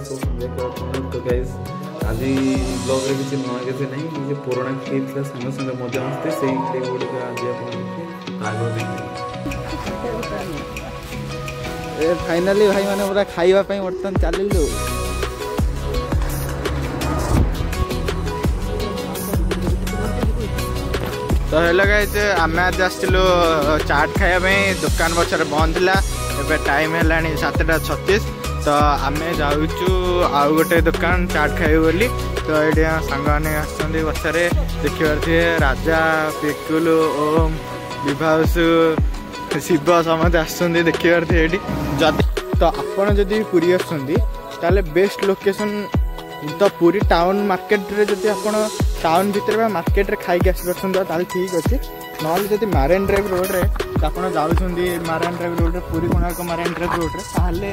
तो गाइस आज ब्लॉग रे किसी नया किसी नहीं मुझे पुराना क्लिप था संग संग मजा मस्ती सही क्लिप गुड का आज आगो देखिए ए फाइनली भाई माने पूरा खाइबा पई वर्तन चलिलु तो हेलो गाइस आम आज आसलु चाट खाया दुकान पछर बंद था एबे टाइम है 7:36 तो आम जाऊँ आउ गोटे दुकान चाट खाइबे बोली तो ये सांग मैंने आसछन्ती बसरे देखिबार थे राजा पिकुल ओम विभासु शिव समस्त आसछन्ती देखिबार थे ये तो आपन जदि पुरी आसछन्ती ताले बेस्ट लोकेशन तो पूरी टाउन मार्केट रे जदि आपन टाउन भीतर मार्केट रे खाई आसी पार्छन ठीक अच्छे ना जब मारेन ड्राइव रोड रे आपड़ जाऊँगी मारेन ड्राइव रोड रे पूरी कोणार्क मारेन ड्राइव रोड रे ताहले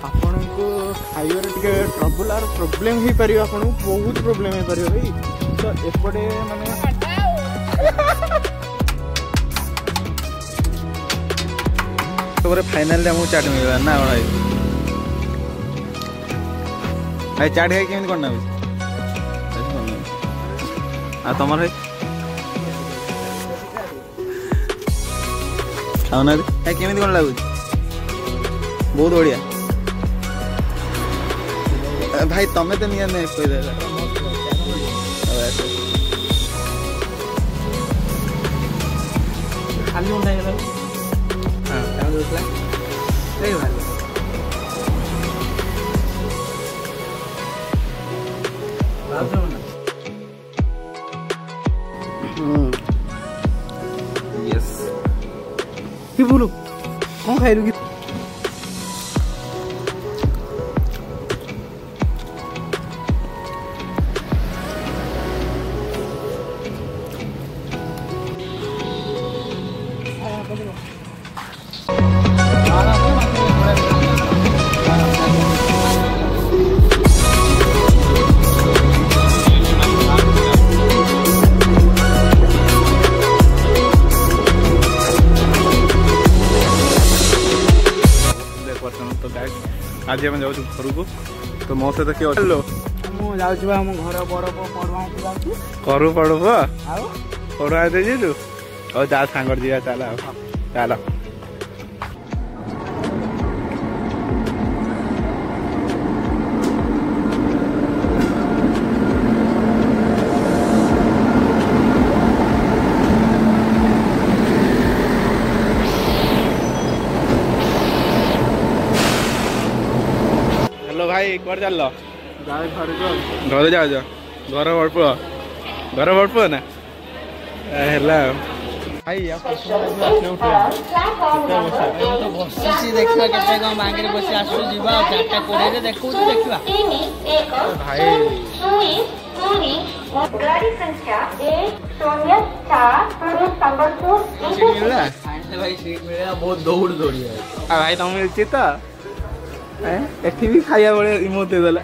आपन को खाइबार टिके ट्रबल और प्रॉब्लम ही पार आपन बहुत प्रॉब्लम हो पार भाई तो एपटे माने तो फाइनल हमको चाट मिलवा ना भाई भाई चाट खाई केमती करना आ तुम खाऊना केमी कौन लगुच बहुत बढ़िया भाई तमें तो निया नहीं कोई खाली उंडा गेला हां काम होतला रे भाई बाबू ना यस कि बोलू कौन खाइलु कि आज हम जाऊँ घर को तो मो सहित किए घर करू पड़ब पढ़ुआ दे जीलु और जा सांग जा चल चल भाई कौन चल घर जाओ घर भरप ना है भाई बहुत दौड़ दौड़ी भाई तुम मिलची तो एठी भी खाया बड़े इमोट देला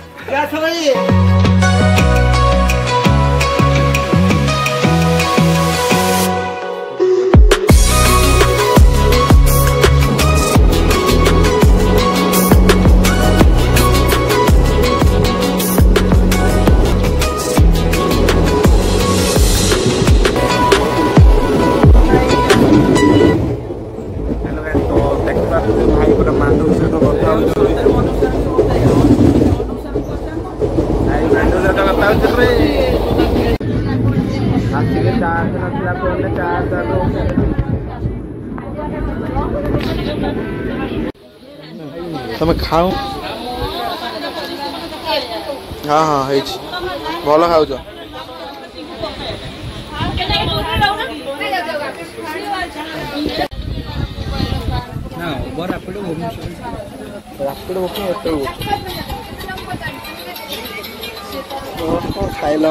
भाई पूरा मानू से तो बता तुम खाऊ हाँ हाँ भल खाऊ रापिड बुकिंग खाइल